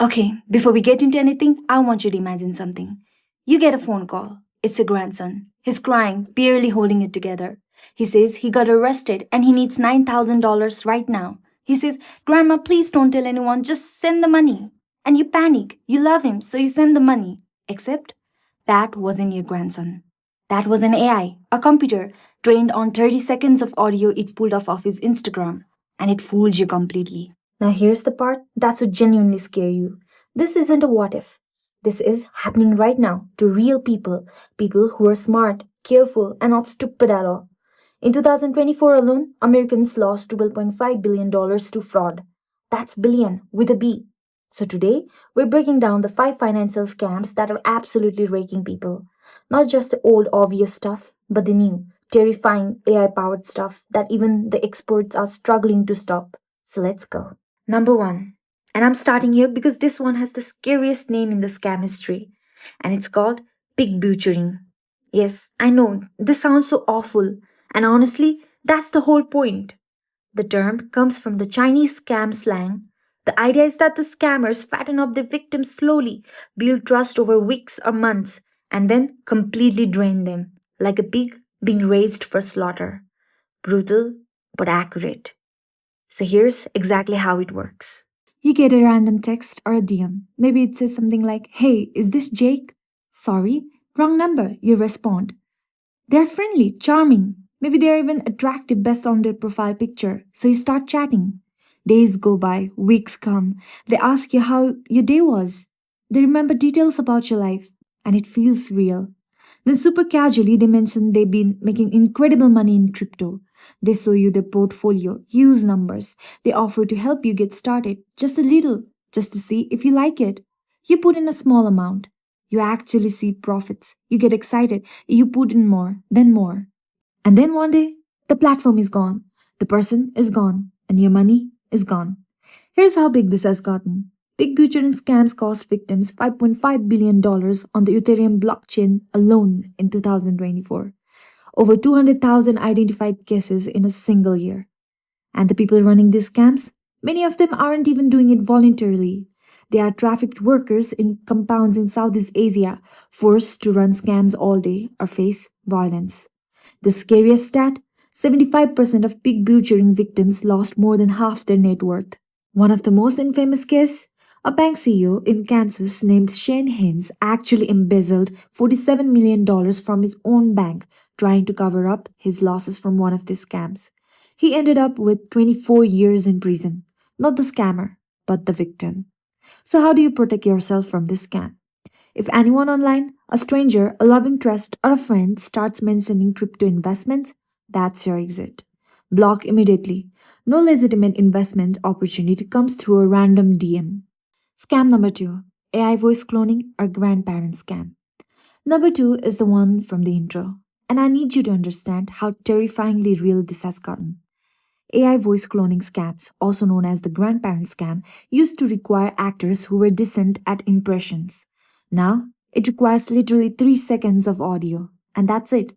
Okay, before we get into anything, I want you to imagine something. You get a phone call. It's your grandson. He's crying, barely holding it together. He says he got arrested and he needs $9,000 right now. He says, Grandma, please don't tell anyone, just send the money. And you panic. You love him, so you send the money. Except that wasn't your grandson. That was an AI, a computer, trained on 30 seconds of audio it pulled off his Instagram. And it fooled you completely. Now, here's the part that would genuinely scare you. This isn't a what if. This is happening right now to real people, people who are smart, careful, and not stupid at all. In 2024 alone, Americans lost $12.5 billion to fraud. That's billion with a B. So today, we're breaking down the 5 financial scams that are absolutely raking people. Not just the old obvious stuff, but the new, terrifying AI powered stuff that even the experts are struggling to stop. So let's go. Number one, and I'm starting here because this one has the scariest name in the scam history, and it's called pig butchering. Yes, I know, this sounds so awful, and honestly, that's the whole point. The term comes from the Chinese scam slang. The idea is that the scammers fatten up their victims slowly, build trust over weeks or months, and then completely drain them, like a pig being raised for slaughter. Brutal, but accurate. So here's exactly how it works. You get a random text or a DM. Maybe it says something like, Hey, is this Jake? Sorry, wrong number. You respond. They're friendly, charming. Maybe they're even attractive based on their profile picture. So you start chatting. Days go by, weeks come. They ask you how your day was. They remember details about your life, and it feels real. Then, super casually, they mention they've been making incredible money in crypto. They show you their portfolio, use numbers. They offer to help you get started, just a little, just to see if you like it. You put in a small amount. You actually see profits. You get excited. You put in more, then more. And then one day, the platform is gone. The person is gone. And your money is gone. Here's how big this has gotten. Big butchering scams cost victims $5.5 billion on the Ethereum blockchain alone in 2024. Over 200,000 identified cases in a single year. And the people running these scams? Many of them aren't even doing it voluntarily. They are trafficked workers in compounds in Southeast Asia, forced to run scams all day or face violence. The scariest stat, 75% of pig butchering victims lost more than half their net worth. One of the most infamous cases, a bank CEO in Kansas named Shane Haynes actually embezzled $47 million from his own bank trying to cover up his losses from one of these scams. He ended up with 24 years in prison. Not the scammer, but the victim. So, how do you protect yourself from this scam? If anyone online, a stranger, a love interest, or a friend starts mentioning crypto investments, that's your exit. Block immediately. No legitimate investment opportunity comes through a random DM. Scam number two, AI voice cloning or grandparent scam. Number two is the one from the intro. And I need you to understand how terrifyingly real this has gotten. AI voice cloning scams, also known as the grandparent scam, used to require actors who were decent at impressions. Now, it requires literally 3 seconds of audio. And that's it.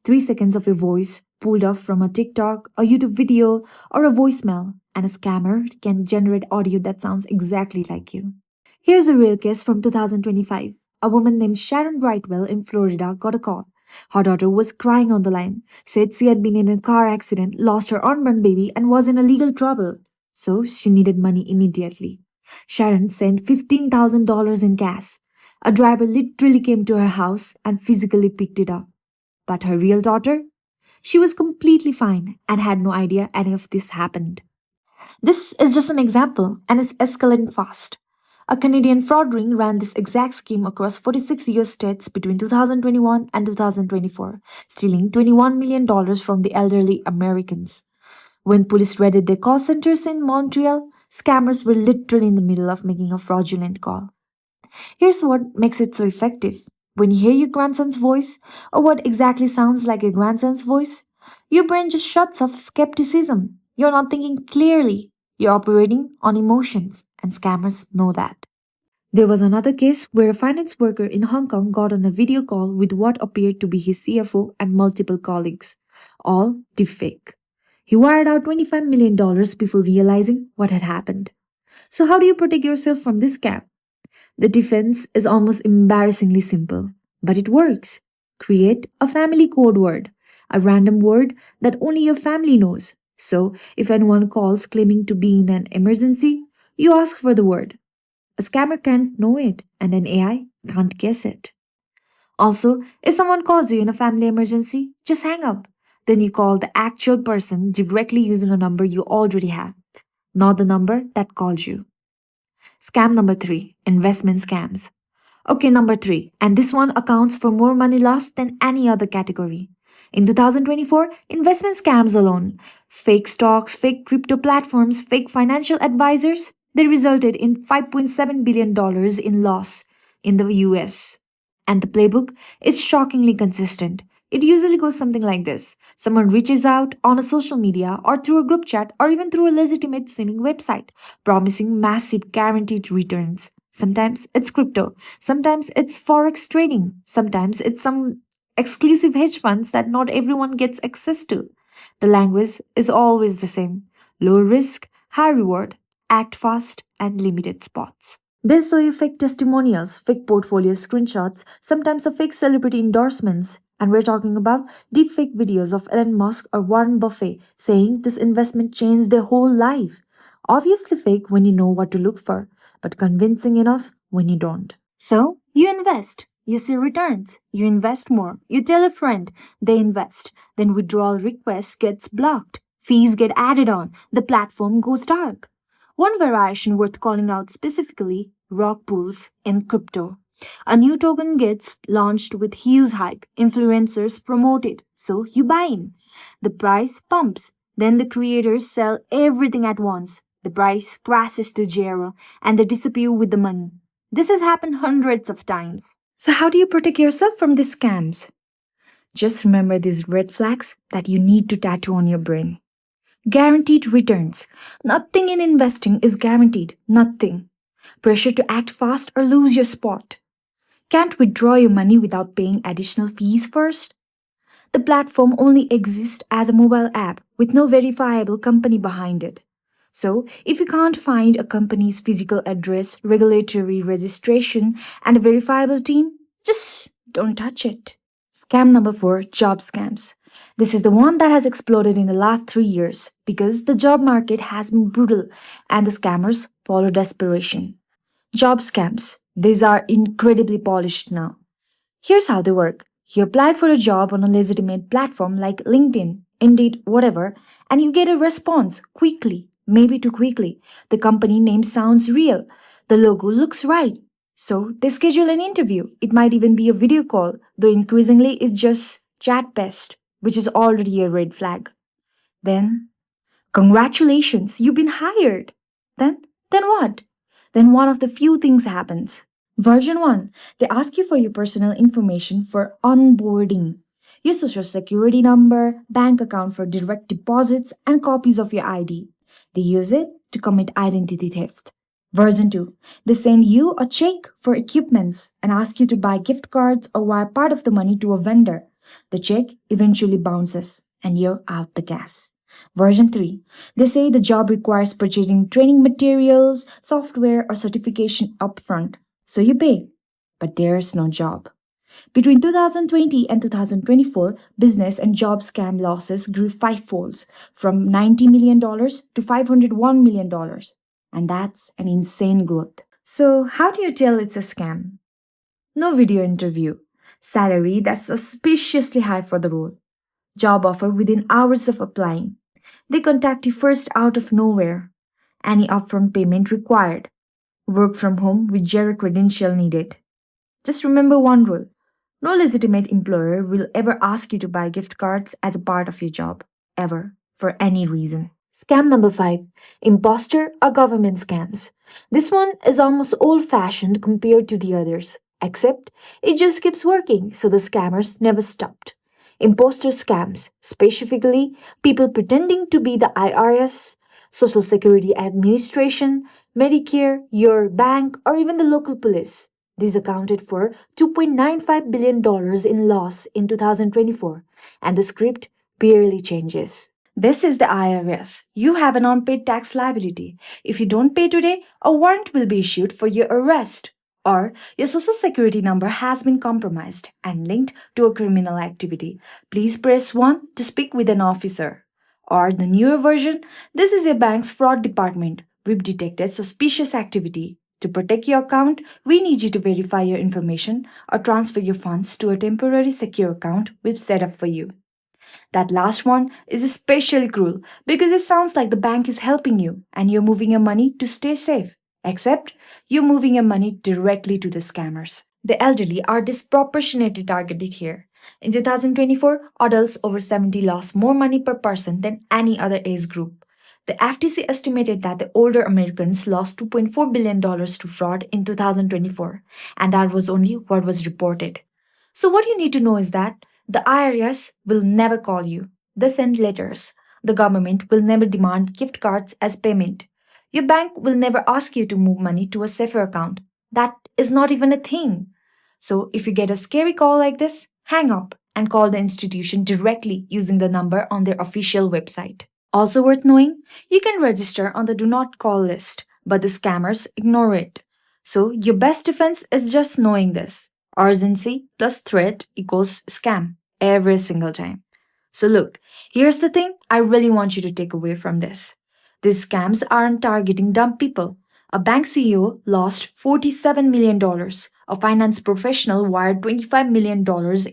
3 seconds of your voice pulled off from a TikTok, a YouTube video, or a voicemail, and a scammer can generate audio that sounds exactly like you. Here's a real case from 2025. A woman named Sharon Brightwell in Florida got a call. Her daughter was crying on the line, said she had been in a car accident, lost her unborn baby, and was in a legal trouble. So she needed money immediately. Sharon sent $15,000 in cash. A driver literally came to her house and physically picked it up. But her real daughter? She was completely fine and had no idea any of this happened. This is just an example, and it's escalating fast. A Canadian fraud ring ran this exact scheme across 46 US states between 2021 and 2024, stealing $21 million from the elderly Americans. When police raided their call centers in Montreal, scammers were literally in the middle of making a fraudulent call. Here's what makes it so effective. When you hear your grandson's voice, or what exactly sounds like your grandson's voice, your brain just shuts off skepticism. You're not thinking clearly. You're operating on emotions, and scammers know that. There was another case where a finance worker in Hong Kong got on a video call with what appeared to be his CFO and multiple colleagues, all deepfake. He wired out $25 million before realizing what had happened. So, how do you protect yourself from this scam? The defense is almost embarrassingly simple, but it works. Create a family code word, a random word that only your family knows. So, if anyone calls claiming to be in an emergency, you ask for the word. A scammer can't know it, and an AI can't guess it. Also, if someone calls you in a family emergency, just hang up. Then you call the actual person directly using a number you already have, not the number that called you. Scam number three, investment scams. Okay, number three, and this one accounts for more money lost than any other category. In 2024, investment scams alone, fake stocks, fake crypto platforms, fake financial advisors, they resulted in $5.7 billion in loss in the US. And the playbook is shockingly consistent. It usually goes something like this: someone reaches out on a social media or through a group chat or even through a legitimate seeming website, promising massive guaranteed returns. Sometimes it's crypto, sometimes it's forex trading, sometimes it's some exclusive hedge funds that not everyone gets access to. The language is always the same: low risk, high reward, act fast, and limited spots. They'll show you fake testimonials, fake portfolio screenshots, sometimes a fake celebrity endorsements. And we're talking about deepfake videos of Elon Musk or Warren Buffett saying this investment changed their whole life. Obviously fake when you know what to look for, but convincing enough when you don't. So, you invest. You see returns. You invest more. You tell a friend. They invest. Then withdrawal request gets blocked. Fees get added on. The platform goes dark. One variation worth calling out specifically: rock pools in crypto. A new token gets launched with huge hype. Influencers promote it. So you buy in. The price pumps. Then the creators sell everything at once. The price crashes to zero and they disappear with the money. This has happened hundreds of times. So, how do you protect yourself from these scams? Just remember these red flags that you need to tattoo on your brain. Guaranteed returns. Nothing in investing is guaranteed. Nothing. Pressure to act fast or lose your spot. Can't withdraw your money without paying additional fees first. The platform only exists as a mobile app with no verifiable company behind it. So, if you can't find a company's physical address, regulatory registration, and a verifiable team, just don't touch it. Scam number four, job scams. This is the one that has exploded in the last 3 years because the job market has been brutal and the scammers follow desperation. Job scams. These are incredibly polished now. Here's how they work: you apply for a job on a legitimate platform like LinkedIn, Indeed, whatever, and you get a response quickly, maybe too quickly. The company name sounds real, the logo looks right. So they schedule an interview. It might even be a video call, though increasingly it's just chat pest, which is already a red flag. Then, congratulations, you've been hired. Then what? Then one of the few things happens. Version 1, they ask you for your personal information for onboarding. Your social security number, bank account for direct deposits, and copies of your ID. They use it to commit identity theft. Version 2, they send you a check for equipments and ask you to buy gift cards or wire part of the money to a vendor. The check eventually bounces and you're out the gas. Version 3, they say the job requires purchasing training materials, software, or certification upfront. So you pay, but there's no job. Between 2020 and 2024, business and job scam losses grew fivefolds from $90 million dollars to $501 million. Dollars. And that's an insane growth. So, how do you tell it's a scam? No video interview. Salary that's suspiciously high for the role. Job offer within hours of applying. They contact you first out of nowhere. Any upfront payment required. Work from home with zero credential needed. Just remember one rule: no legitimate employer will ever ask you to buy gift cards as a part of your job, ever, for any reason. Scam number 5, imposter or government scams. This one is almost old fashioned compared to the others, except it just keeps working, so the scammers never stopped. Imposter scams, specifically people pretending to be the IRS, Social Security Administration, Medicare, your bank, or even the local police. These accounted for $2.95 billion in loss in 2024, and the script barely changes. This is the IRS. You have an unpaid tax liability. If you don't pay today, a warrant will be issued for your arrest. Or your social security number has been compromised and linked to a criminal activity. Please press 1 to speak with an officer. Or the newer version, this is your bank's fraud department. We've detected suspicious activity. To protect your account, we need you to verify your information or transfer your funds to a temporary secure account we've set up for you. That last one is especially cruel because it sounds like the bank is helping you and you're moving your money to stay safe. Except you're moving your money directly to the scammers. The elderly are disproportionately targeted here. In 2024, adults over 70 lost more money per person than any other age group. The FTC estimated that the older Americans lost $2.4 billion to fraud in 2024, and that was only what was reported. So, what you need to know is that the IRS will never call you. They send letters. The government will never demand gift cards as payment. Your bank will never ask you to move money to a safer account. That is not even a thing. So, if you get a scary call like this, hang up and call the institution directly using the number on their official website. Also worth knowing, you can register on the do not call list, but the scammers ignore it. So, your best defense is just knowing this. Urgency plus threat equals scam every single time. So, look, here's the thing I really want you to take away from this. These scams aren't targeting dumb people. A bank CEO lost $47 million. A finance professional wired $25 million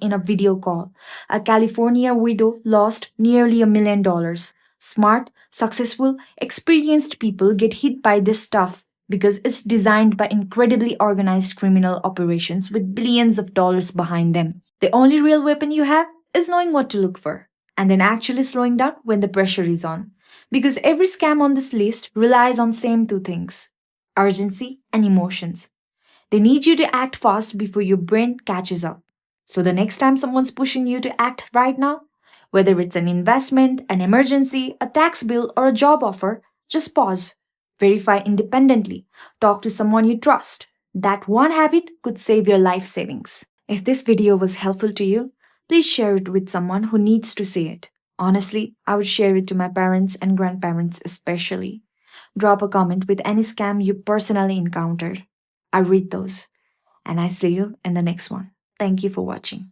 in a video call. A California widow lost nearly $1 million. Smart, successful, experienced people get hit by this stuff because it's designed by incredibly organized criminal operations with billions of dollars behind them. The only real weapon you have is knowing what to look for and then actually slowing down when the pressure is on. Because every scam on this list relies on same two things: urgency and emotions. They need you to act fast before your brain catches up. So the next time someone's pushing you to act right now, whether it's an investment, an emergency, a tax bill, or a job offer, just pause. Verify independently. Talk to someone you trust. That one habit could save your life savings. If this video was helpful to you, please share it with someone who needs to see it. Honestly, I would share it to my parents and grandparents especially. Drop a comment with any scam you personally encountered. I read those, and I see you in the next one. Thank you for watching.